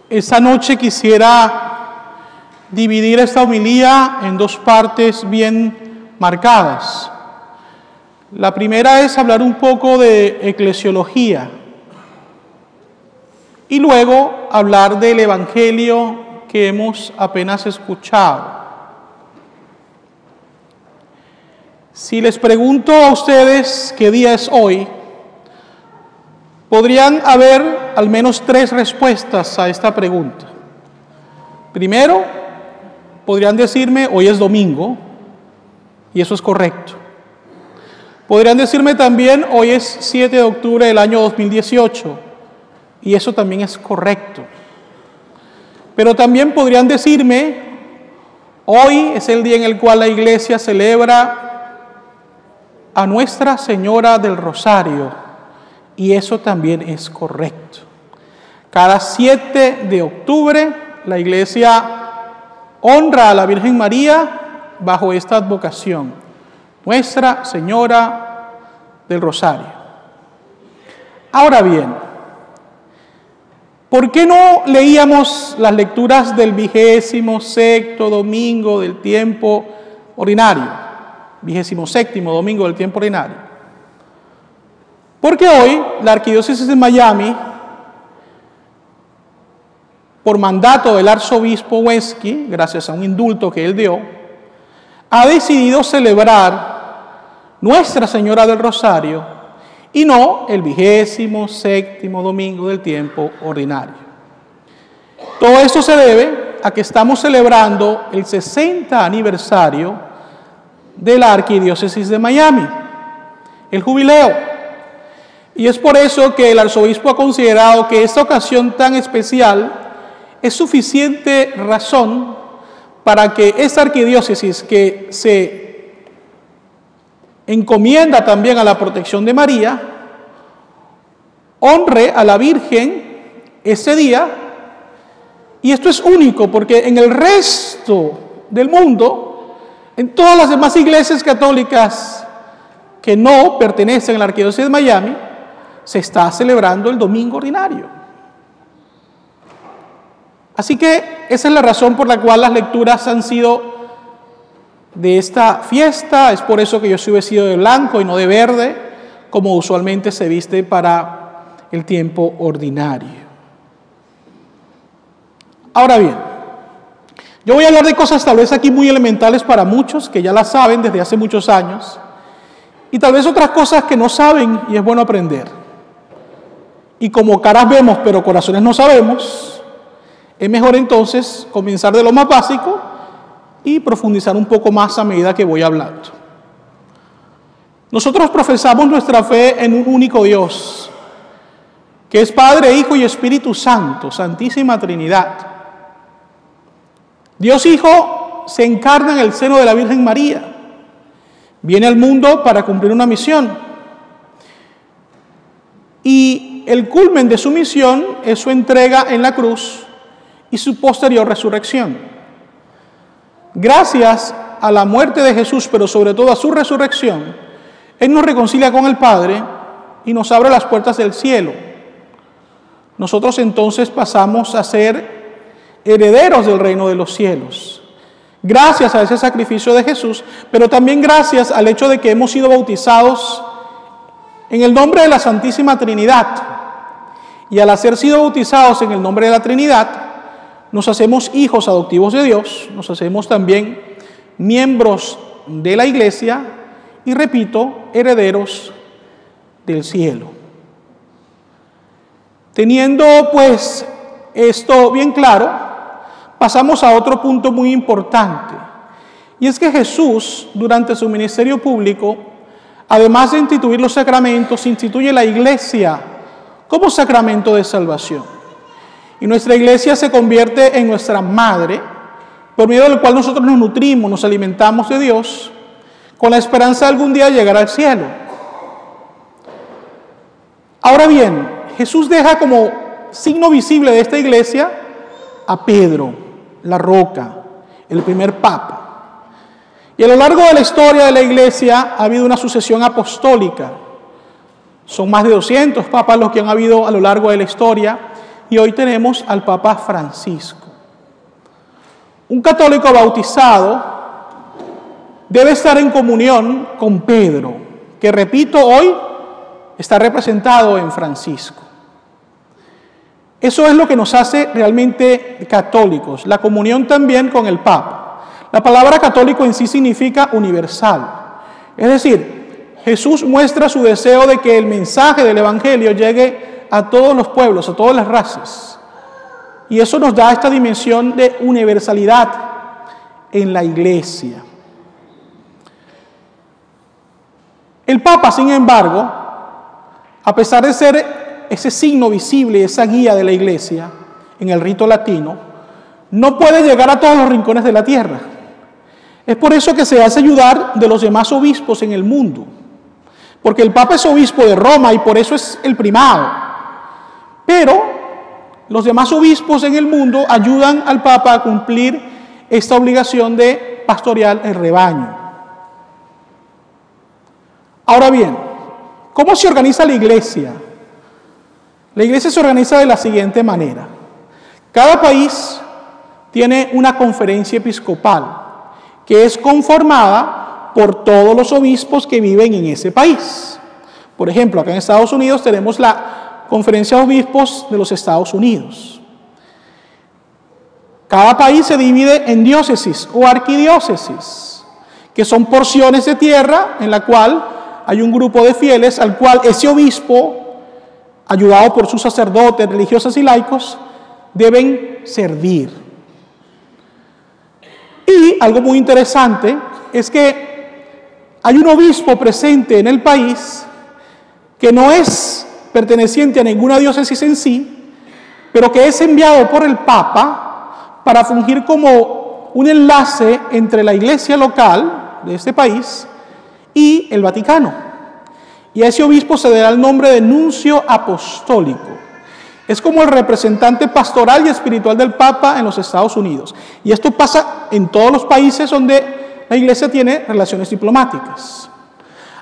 Esta noche quisiera dividir esta homilía en dos partes bien marcadas. La primera es hablar un poco de eclesiología y luego hablar del evangelio que hemos apenas escuchado. Si les pregunto a ustedes qué día es hoy, podrían haber al menos tres respuestas a esta pregunta. Primero, podrían decirme, hoy es domingo, y eso es correcto. Podrían decirme también, hoy es 7 de octubre del año 2018, y eso también es correcto. Pero también podrían decirme, hoy es el día en el cual la iglesia celebra a Nuestra Señora del Rosario, y eso también es correcto. Cada 7 de octubre la iglesia honra a la Virgen María bajo esta advocación, Nuestra Señora del Rosario. Ahora bien, ¿por qué no leíamos las lecturas del 26º domingo del tiempo ordinario? 27º domingo del tiempo ordinario. Porque hoy la Arquidiócesis de Miami, por mandato del arzobispo Wesky, gracias a un indulto que él dio, ha decidido celebrar Nuestra Señora del Rosario y no el 27º domingo del tiempo ordinario. Todo esto se debe a que estamos celebrando el 60 aniversario de la Arquidiócesis de Miami, el jubileo. Y es por eso que el arzobispo ha considerado que esta ocasión tan especial es suficiente razón para que esta arquidiócesis, que se encomienda también a la protección de María, honre a la Virgen ese día. Y esto es único porque en el resto del mundo, en todas las demás iglesias católicas que no pertenecen a la Arquidiócesis de Miami, se está celebrando el domingo ordinario. Así que esa es la razón por la cual las lecturas han sido de esta fiesta. Es por eso que yo soy vestido de blanco y no de verde, como usualmente se viste para el tiempo ordinario. Ahora bien, yo voy a hablar de cosas tal vez aquí muy elementales para muchos, que ya las saben desde hace muchos años, y tal vez otras cosas que no saben y es bueno aprender. Y como caras vemos, pero corazones no sabemos, es mejor entonces comenzar de lo más básico y profundizar un poco más a medida que voy hablando. Nosotros profesamos nuestra fe en un único Dios, que es Padre, Hijo y Espíritu Santo, Santísima Trinidad. Dios Hijo se encarna en el seno de la Virgen María, viene al mundo para cumplir una misión. Y el culmen de su misión es su entrega en la cruz y su posterior resurrección. Gracias a la muerte de Jesús, pero sobre todo a su resurrección, Él nos reconcilia con el Padre y nos abre las puertas del cielo. Nosotros entonces pasamos a ser herederos del reino de los cielos. Gracias a ese sacrificio de Jesús, pero también gracias al hecho de que hemos sido bautizados en el nombre de la Santísima Trinidad. Y al haber sido bautizados en el nombre de la Trinidad, nos hacemos hijos adoptivos de Dios, nos hacemos también miembros de la Iglesia y, repito, herederos del cielo. Teniendo pues esto bien claro, pasamos a otro punto muy importante. Y es que Jesús, durante su ministerio público, además de instituir los sacramentos, instituye la Iglesia como sacramento de salvación. Y nuestra iglesia se convierte en nuestra madre, por medio del cual nosotros nos nutrimos, nos alimentamos de Dios, con la esperanza de algún día llegar al cielo. Ahora bien, Jesús deja como signo visible de esta iglesia a Pedro, la roca, el primer papa. Y a lo largo de la historia de la iglesia ha habido una sucesión apostólica. Son más de 200 papas los que han habido a lo largo de la historia. y hoy tenemos al Papa Francisco. Un católico bautizado debe estar en comunión con Pedro, que repito, hoy está representado en Francisco. Eso es lo que nos hace realmente católicos, la comunión también con el Papa. La palabra católico en sí significa universal. Es decir, Jesús muestra su deseo de que el mensaje del Evangelio llegue a todos los pueblos, a todas las razas. Y eso nos da esta dimensión de universalidad en la Iglesia. El Papa, sin embargo, a pesar de ser ese signo visible, esa guía de la Iglesia en el rito latino, no puede llegar a todos los rincones de la tierra. Es por eso que se hace ayudar de los demás obispos en el mundo, porque el Papa es obispo de Roma y por eso es el primado. Pero los demás obispos en el mundo ayudan al Papa a cumplir esta obligación de pastorear el rebaño. Ahora bien, ¿cómo se organiza la Iglesia? La Iglesia se organiza de la siguiente manera. Cada país tiene una conferencia episcopal que es conformada por todos los obispos que viven en ese país. Por ejemplo, acá en Estados Unidos tenemos la Conferencia de Obispos de los Estados Unidos. Cada país se divide en diócesis o arquidiócesis, que son porciones de tierra en la cual hay un grupo de fieles al cual ese obispo, ayudado por sus sacerdotes, religiosas y laicos, deben servir. Y algo muy interesante es que hay un obispo presente en el país que no es perteneciente a ninguna diócesis en sí, pero que es enviado por el Papa para fungir como un enlace entre la iglesia local de este país y el Vaticano. Y a ese obispo se le da el nombre de nuncio apostólico. Es como el representante pastoral y espiritual del Papa en los Estados Unidos. Y esto pasa en todos los países donde la Iglesia tiene relaciones diplomáticas.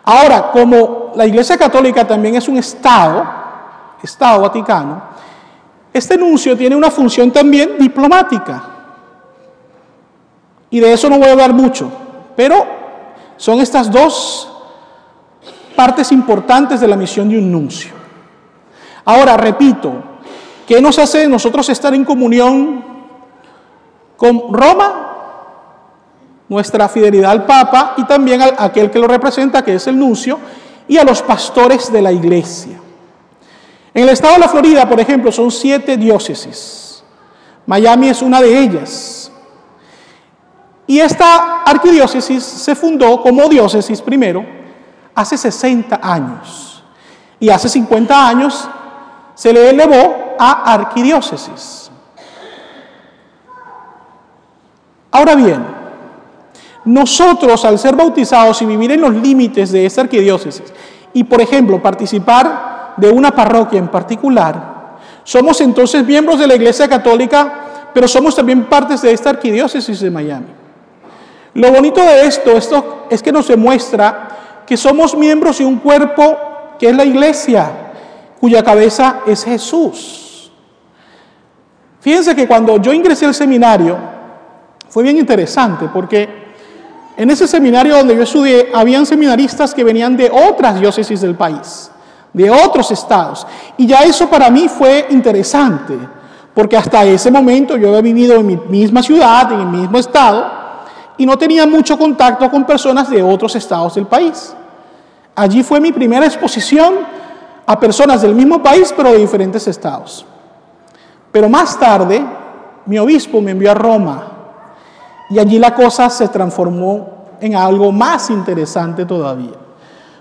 Ahora, como la Iglesia Católica también es un Estado Vaticano, este nuncio tiene una función también diplomática. Y de eso no voy a hablar mucho, pero son estas dos partes importantes de la misión de un nuncio. Ahora, repito, ¿qué nos hace nosotros estar en comunión con Roma? Nuestra fidelidad al Papa y también a aquel que lo representa, que es el nuncio, y a los pastores de la Iglesia. En el estado de la Florida, por ejemplo, son 7 diócesis. Miami es una de ellas. Y esta arquidiócesis se fundó como diócesis primero hace 60 años. Y hace 50 años se le elevó a arquidiócesis. Ahora bien, nosotros al ser bautizados y vivir en los límites de esta arquidiócesis y, por ejemplo, participar de una parroquia en particular, somos entonces miembros de la Iglesia Católica, pero somos también partes de esta arquidiócesis de Miami. Lo bonito de esto es que nos demuestra que somos miembros de un cuerpo que es la Iglesia, cuya cabeza es Jesús. Fíjense que cuando yo ingresé al seminario, fue bien interesante, porque en ese seminario donde yo estudié, habían seminaristas que venían de otras diócesis del país, de otros estados. Y ya eso para mí fue interesante, porque hasta ese momento yo había vivido en mi misma ciudad, en el mismo estado, y no tenía mucho contacto con personas de otros estados del país. Allí fue mi primera exposición a personas del mismo país, pero de diferentes estados. Pero más tarde, mi obispo me envió a Roma, y allí la cosa se transformó en algo más interesante todavía.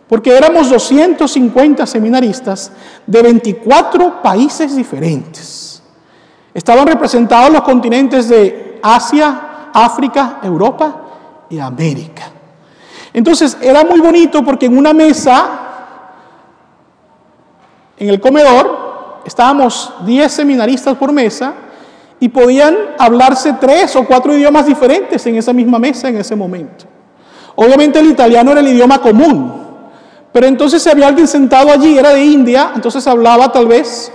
Porque éramos 250 seminaristas de 24 países diferentes. Estaban representados los continentes de Asia, África, Europa y América. Entonces era muy bonito porque en una mesa, en el comedor, estábamos 10 seminaristas por mesa y podían hablarse 3 o 4 idiomas diferentes en esa misma mesa en ese momento. Obviamente el italiano era el idioma común, pero entonces si había alguien sentado allí, era de India, entonces hablaba tal vez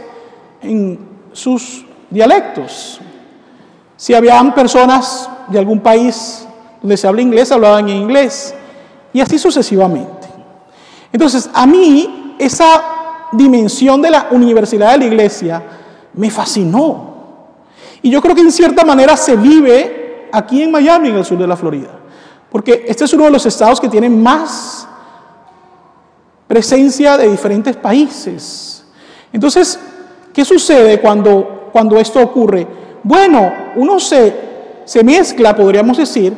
en sus dialectos. Si habían personas de algún país donde se habla inglés, hablaban en inglés, y así sucesivamente. Entonces, a mí esa dimensión de la universalidad de la iglesia me fascinó. Y yo creo que en cierta manera se vive aquí en Miami, en el sur de la Florida, porque este es uno de los estados que tiene más presencia de diferentes países. Entonces, ¿qué sucede cuando esto ocurre? Bueno, uno se mezcla, podríamos decir,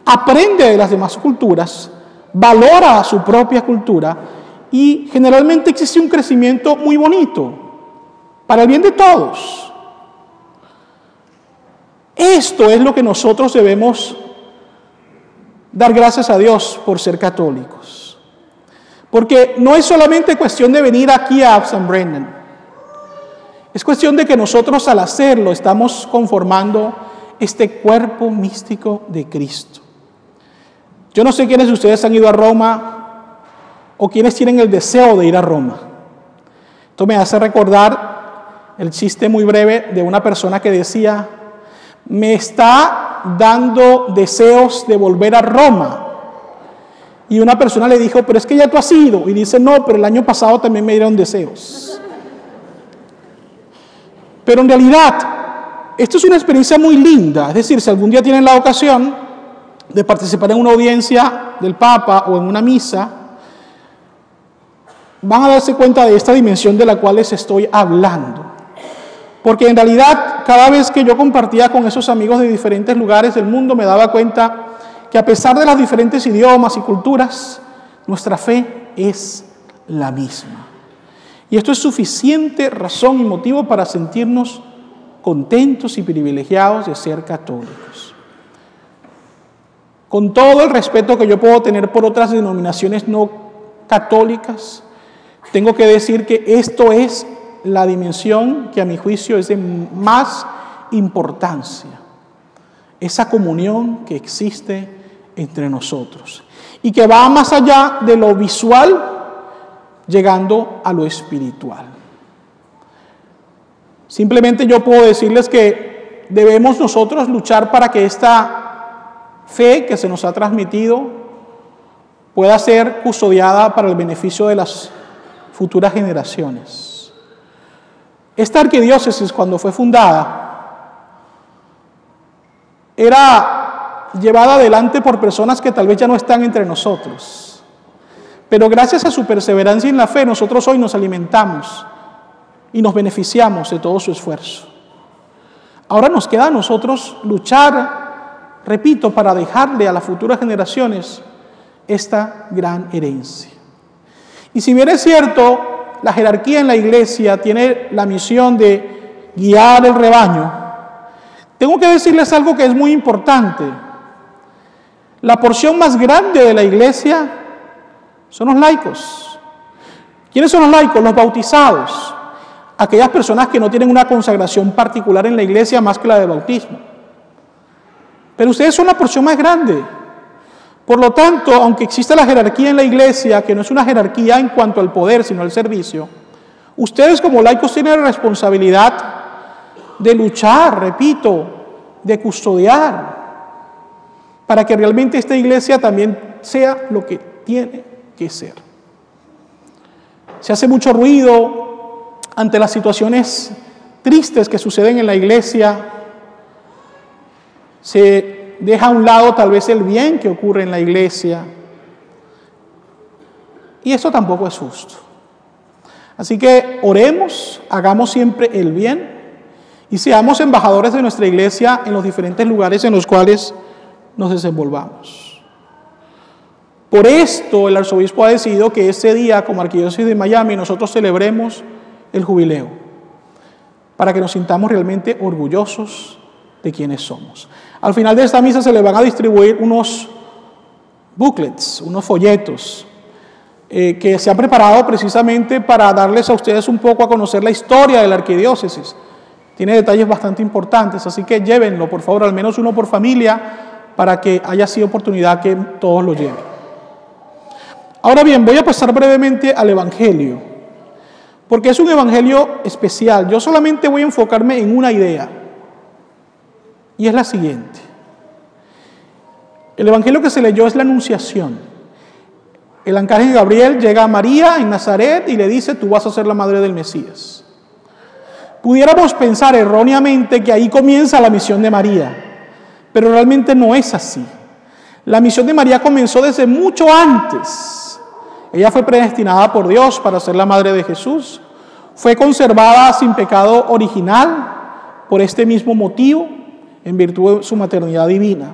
aprende de las demás culturas, valora su propia cultura y generalmente existe un crecimiento muy bonito para el bien de todos. Esto es lo que nosotros debemos dar gracias a Dios por ser católicos. Porque no es solamente cuestión de venir aquí a St. Brendan. Es cuestión de que nosotros al hacerlo estamos conformando este cuerpo místico de Cristo. Yo no sé quiénes de ustedes han ido a Roma o quiénes tienen el deseo de ir a Roma. Esto me hace recordar el chiste muy breve de una persona que decía: me está dando deseos de volver a Roma. Y una persona le dijo: pero es que ya tú has ido. Y dice: no, pero el año pasado también me dieron deseos. Pero en realidad, esto es una experiencia muy linda. Es decir, si algún día tienen la ocasión de participar en una audiencia del Papa o en una misa, van a darse cuenta de esta dimensión de la cual les estoy hablando. Porque en realidad, cada vez que yo compartía con esos amigos de diferentes lugares del mundo, me daba cuenta que a pesar de los diferentes idiomas y culturas, nuestra fe es la misma. Y esto es suficiente razón y motivo para sentirnos contentos y privilegiados de ser católicos. Con todo el respeto que yo puedo tener por otras denominaciones no católicas, tengo que decir que esto es la dimensión que a mi juicio es de más importancia. Esa comunión que existe entre nosotros y que va más allá de lo visual, llegando a lo espiritual. Simplemente yo puedo decirles que debemos nosotros luchar para que esta fe que se nos ha transmitido pueda ser custodiada para el beneficio de las futuras generaciones. Esta arquidiócesis, cuando fue fundada, era llevada adelante por personas que tal vez ya no están entre nosotros. Pero gracias a su perseverancia en la fe, nosotros hoy nos alimentamos y nos beneficiamos de todo su esfuerzo. Ahora nos queda a nosotros luchar, repito, para dejarle a las futuras generaciones esta gran herencia. Y si bien es cierto, la jerarquía en la iglesia tiene la misión de guiar el rebaño, tengo que decirles algo que es muy importante. La porción más grande de la iglesia son los laicos. ¿Quiénes son los laicos? Los bautizados. Aquellas personas que no tienen una consagración particular en la iglesia más que la de bautismo. Pero ustedes son la porción más grande. Por lo tanto, aunque exista la jerarquía en la iglesia, que no es una jerarquía en cuanto al poder, sino al servicio, ustedes como laicos tienen la responsabilidad de luchar, repito, de custodiar, para que realmente esta iglesia también sea lo que tiene que ser. Se hace mucho ruido ante las situaciones tristes que suceden en la iglesia. Se deja a un lado tal vez el bien que ocurre en la iglesia. Y eso tampoco es justo. Así que oremos, hagamos siempre el bien y seamos embajadores de nuestra iglesia en los diferentes lugares en los cuales nos desenvolvamos. Por esto el arzobispo ha decidido que ese día, como Arquidiócesis de Miami, nosotros celebremos el jubileo, para que nos sintamos realmente orgullosos de quienes somos. Al final de esta misa se les van a distribuir unos booklets, unos folletos, que se han preparado precisamente para darles a ustedes un poco a conocer la historia de la arquidiócesis. Tiene detalles bastante importantes, así que llévenlo, por favor, al menos uno por familia, para que haya sido oportunidad que todos lo lleven. Ahora bien, voy a pasar brevemente al Evangelio, porque es un evangelio especial. Yo solamente voy a enfocarme en una idea, y es la siguiente. El evangelio que se leyó es la Anunciación. El arcángel Gabriel llega a María en Nazaret y le dice: tú vas a ser la madre del Mesías. Pudiéramos pensar erróneamente que ahí comienza la misión de María, pero realmente no es así. La misión de María comenzó desde mucho antes. Ella fue predestinada por Dios para ser la madre de Jesús. Fue conservada sin pecado original por este mismo motivo, en virtud de su maternidad divina.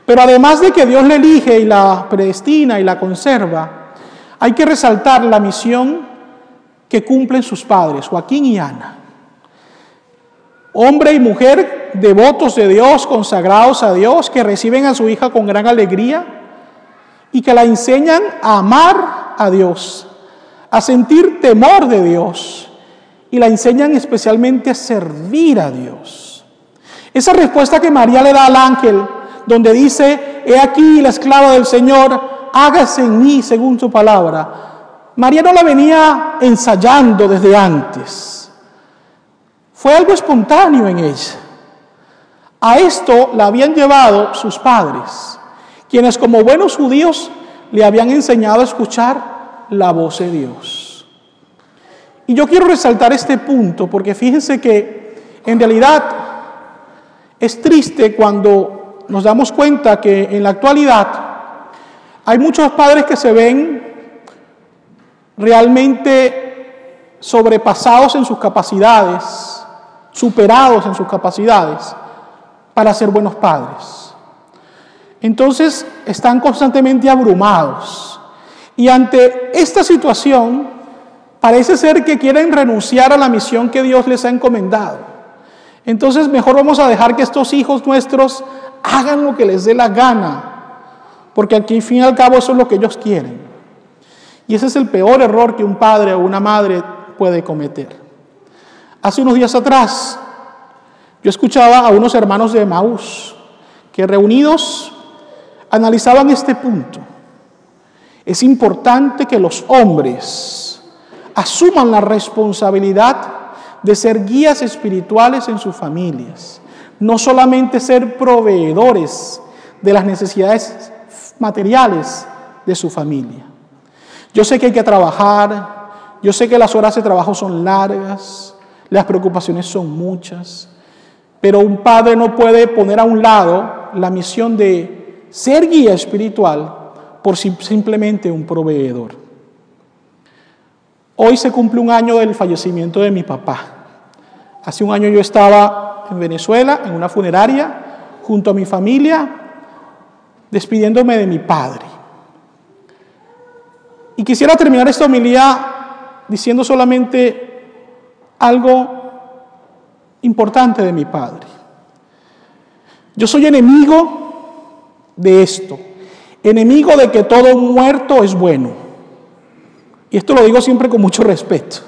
Pero además de que Dios la elige y la predestina y la conserva, hay que resaltar la misión que cumplen sus padres, Joaquín y Ana. Hombre y mujer devotos de Dios, consagrados a Dios, que reciben a su hija con gran alegría y que la enseñan a amar a Dios, a sentir temor de Dios, y la enseñan especialmente a servir a Dios. Esa respuesta que María le da al ángel, donde dice: he aquí la esclava del Señor, hágase en mí según su palabra. María no la venía ensayando desde antes. Fue algo espontáneo en ella. A esto la habían llevado sus padres, quienes como buenos judíos le habían enseñado a escuchar la voz de Dios. Y yo quiero resaltar este punto porque fíjense que en realidad es triste cuando nos damos cuenta que en la actualidad hay muchos padres que se ven realmente sobrepasados en sus capacidades, superados en sus capacidades para ser buenos padres. Entonces están constantemente abrumados y ante esta situación parece ser que quieren renunciar a la misión que Dios les ha encomendado. Entonces mejor vamos a dejar que estos hijos nuestros hagan lo que les dé la gana, porque aquí al fin y al cabo eso es lo que ellos quieren. Y ese es el peor error que un padre o una madre puede cometer. Hace unos días atrás, yo escuchaba a unos hermanos de Emaús que reunidos analizaban este punto. Es importante que los hombres asuman la responsabilidad de ser guías espirituales en sus familias, no solamente ser proveedores de las necesidades materiales de su familia. Yo sé que hay que trabajar, yo sé que las horas de trabajo son largas, las preocupaciones son muchas, pero un padre no puede poner a un lado la misión de ser guía espiritual por simplemente un proveedor. Hoy se cumple un año del fallecimiento de mi papá. Hace un año yo estaba en Venezuela, en una funeraria, junto a mi familia, despidiéndome de mi padre. Y quisiera terminar esta homilía diciendo solamente algo importante de mi padre. Yo soy enemigo de esto, enemigo de que todo muerto es bueno. Y esto lo digo siempre con mucho respeto.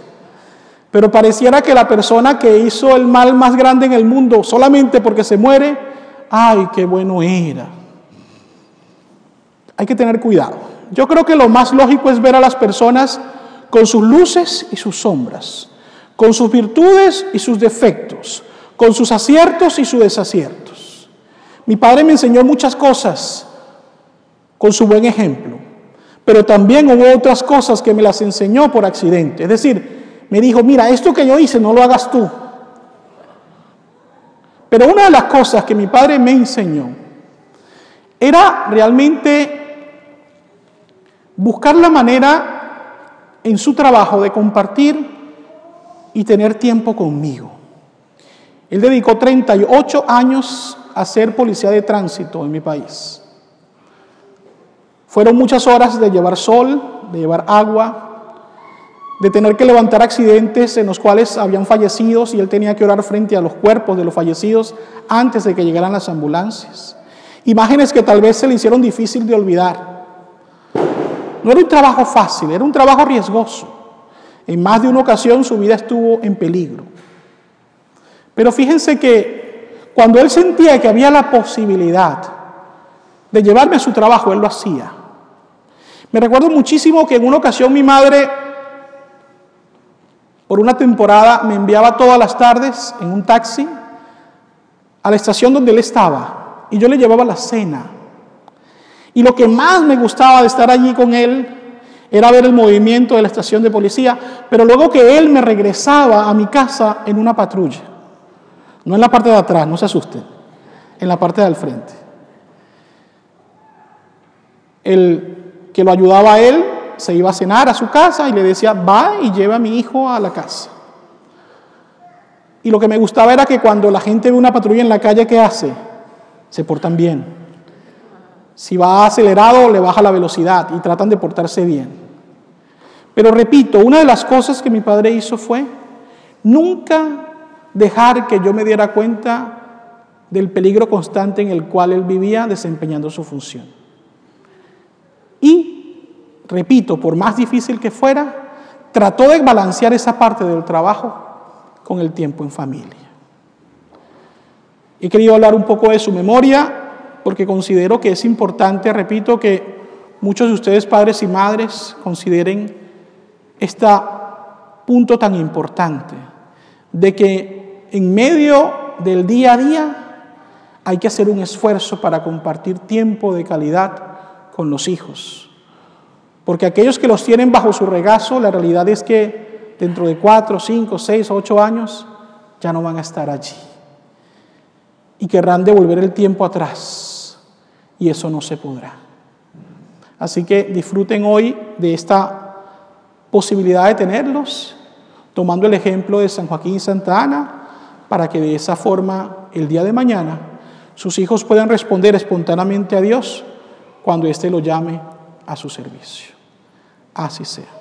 Pero pareciera que la persona que hizo el mal más grande en el mundo, solamente porque se muere, ¡ay, qué bueno era! Hay que tener cuidado. Yo creo que lo más lógico es ver a las personas con sus luces y sus sombras, con sus virtudes y sus defectos, con sus aciertos y sus desaciertos. Mi padre me enseñó muchas cosas con su buen ejemplo, pero también hubo otras cosas que me las enseñó por accidente. Es decir, me dijo: mira, esto que yo hice no lo hagas tú. Pero una de las cosas que mi padre me enseñó era realmente buscar la manera en su trabajo de compartir y tener tiempo conmigo. Él dedicó 38 años a ser policía de tránsito en mi país. Fueron muchas horas de llevar sol, de llevar agua, de tener que levantar accidentes en los cuales habían fallecidos y él tenía que orar frente a los cuerpos de los fallecidos antes de que llegaran las ambulancias. Imágenes que tal vez se le hicieron difícil de olvidar. No era un trabajo fácil, era un trabajo riesgoso. En más de una ocasión su vida estuvo en peligro. Pero fíjense que cuando él sentía que había la posibilidad de llevarme a su trabajo, él lo hacía. Me recuerdo muchísimo que en una ocasión mi madre por una temporada me enviaba todas las tardes en un taxi a la estación donde él estaba y yo le llevaba la cena. Y lo que más me gustaba de estar allí con él era ver el movimiento de la estación de policía, pero luego que él me regresaba a mi casa en una patrulla, no en la parte de atrás, no se asusten, en la parte del frente. El que lo ayudaba a él se iba a cenar a su casa y le decía, va y lleva a mi hijo a la casa. Y lo que me gustaba era que cuando la gente ve una patrulla en la calle, ¿qué hace? Se portan bien. Si va acelerado, le baja la velocidad y tratan de portarse bien. Pero repito, una de las cosas que mi padre hizo fue nunca dejar que yo me diera cuenta del peligro constante en el cual él vivía desempeñando su función. Y, repito, por más difícil que fuera, trató de balancear esa parte del trabajo con el tiempo en familia. He querido hablar un poco de su memoria porque considero que es importante, repito, que muchos de ustedes, padres y madres, consideren este punto tan importante de que en medio del día a día hay que hacer un esfuerzo para compartir tiempo de calidad con los hijos. Porque aquellos que los tienen bajo su regazo, la realidad es que dentro de 4, 5, 6, 8 años ya no van a estar allí. Y querrán devolver el tiempo atrás. Y eso no se podrá. Así que disfruten hoy de esta posibilidad de tenerlos, tomando el ejemplo de San Joaquín y Santa Ana, para que de esa forma, el día de mañana, sus hijos puedan responder espontáneamente a Dios cuando éste lo llame a su servicio. Así sea.